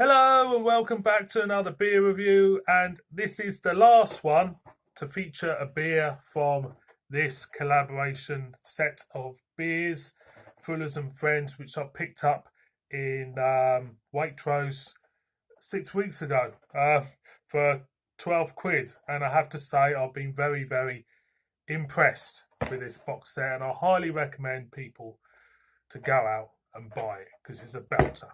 Hello and welcome back to another beer review, and this is the last one to feature a beer from this collaboration set of beers, Fuller's and Friends, which I picked up in Waitrose 6 weeks ago for 12 quid, and I have to say I've been very, very impressed with this box set, and I highly recommend people to go out and buy it because it's a belter.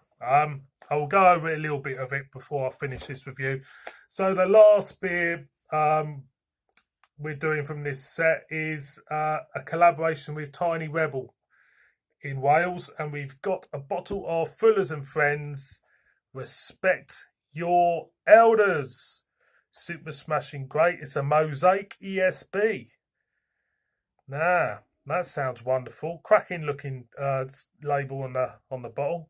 I will go over a little bit of it before I finish this review. So the last beer we're doing from this set is a collaboration with Tiny Rebel in Wales, and we've got a bottle of Fuller's and Friends Respect Your Elders. Super smashing great. It's a mosaic ESB. Nah, that sounds wonderful. Cracking looking label on the bottle.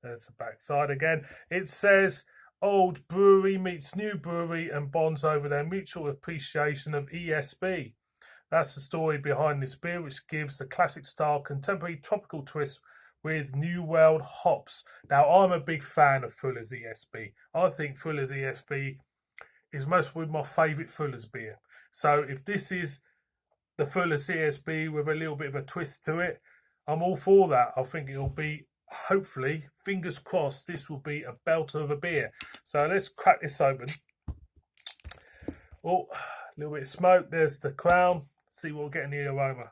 There's the back side again. It says old brewery meets new brewery and bonds over their mutual appreciation of ESB. That's the story behind this beer, which gives the classic style contemporary tropical twist with New World hops. Now, I'm a big fan of Fuller's ESB. I think Fuller's ESB is most probably my favourite Fuller's beer. So if this is the Fuller's ESB with a little bit of a twist to it, I'm all for that. I think it'll be, hopefully, fingers crossed, this will be a belter of a beer. So let's crack this open. Oh, a little bit of smoke. There's the crown. See what we'll get in the aroma.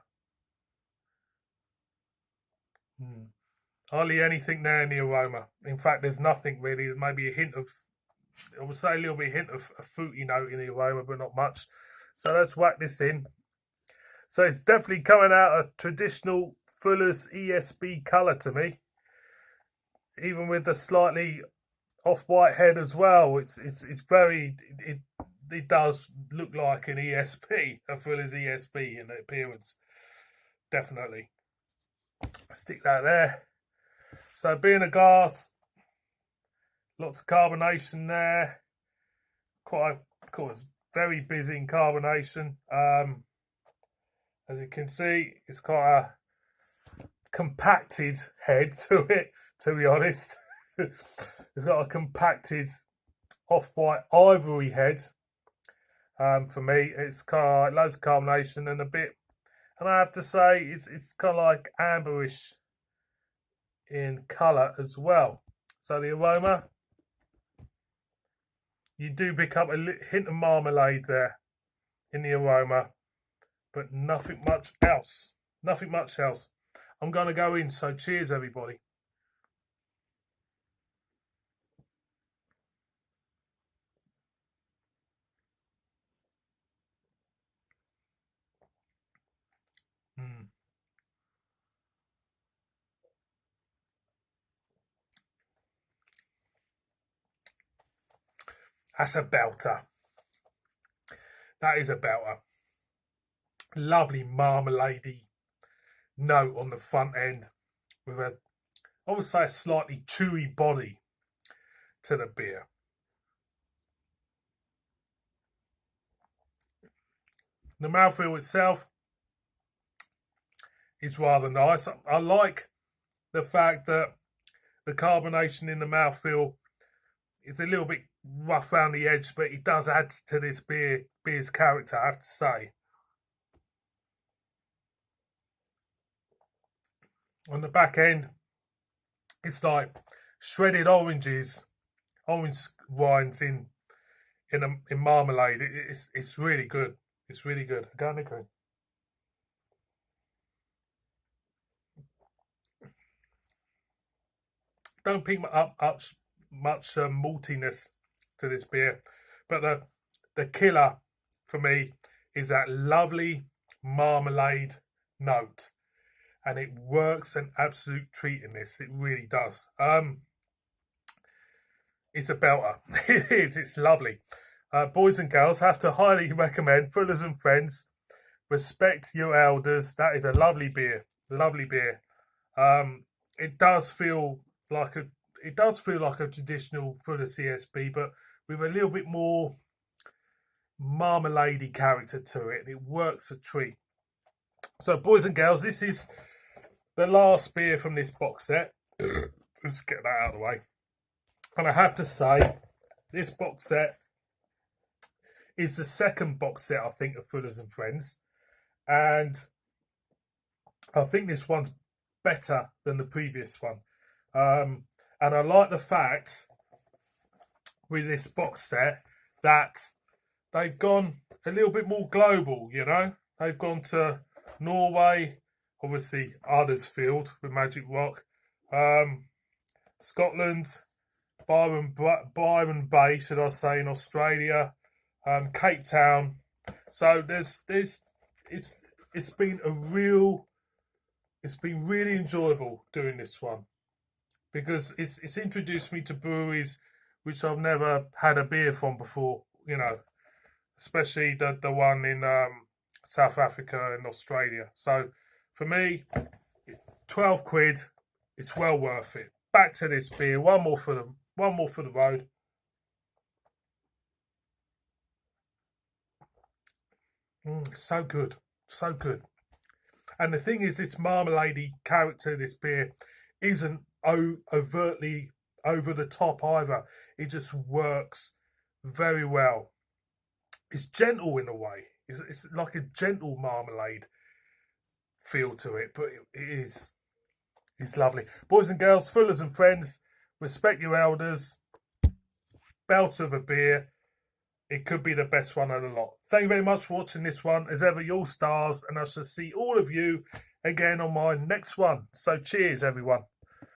Hardly anything there in the aroma. In fact, there's nothing really. There's maybe a hint of, I would say a little bit hint of a fruity note in the aroma, but not much. So let's whack this in. So it's definitely coming out a traditional Fuller's ESB colour to me, even with the slightly off-white head as well. It's very, it does look like an ESB, a Fuller's ESB in appearance, definitely. Stick that there. So being a glass, lots of carbonation there. Quite, of course, very busy in carbonation. As you can see, it's quite a compacted head to it, to be honest. It's got a compacted off-white ivory head. For me, it's kind of like loads of carbonation and a bit, and I have to say, it's kind of like amberish in colour as well. So the aroma, you do pick up a hint of marmalade there in the aroma, but nothing much else. Nothing much else. I'm going to go in, so cheers, everybody. That's a belter. That is a belter. Lovely marmalade-y note on the front end with a, I would say, a slightly chewy body to the beer. The mouthfeel itself is rather nice. I like the fact that the carbonation in the mouthfeel is a little bit rough around the edge, but it does add to this beer's character, I have to say. On the back end, it's like shredded orange wines in marmalade. It's really good. It's really good. I can't agree. Don't pick up much maltiness to this beer, but the killer for me is that lovely marmalade note, and it works an absolute treat in this. It really does. It's a belter. It's lovely. Boys and girls, have to highly recommend Fuller's and Friends. Respect Your Elders. That is a lovely beer. Lovely beer. It does feel like a traditional Fuller's ESB, but with a little bit more marmalade-y character to it. It works a treat. So, boys and girls, this is the last beer from this box set. Let's get that out of the way. And I have to say, this box set is the second box set, I think, of Fuller's and Friends. And I think this one's better than the previous one. And I like the fact with this box set that they've gone a little bit more global, you know. They've gone to Norway, obviously Huddersfield with Magic Rock, Scotland, Byron Bay, should I say, in Australia, Cape Town. So it's been really enjoyable doing this one, because it's introduced me to breweries which I've never had a beer from before, you know, especially the one in South Africa and Australia. So for me, 12 quid, it's well worth it. Back to this beer, one more for the road. So good, so good. And the thing is, its marmalade character, this beer, isn't overtly over the top either. It just works very well. It's gentle in a way. It's like a gentle marmalade feel to it, but it is. It's lovely. Boys and girls, Fullers and Friends, respect your elders. Belt of a beer. It could be the best one of the lot. Thank you very much for watching this one. As ever, your stars, and I shall see all of you again on my next one. So cheers, everyone.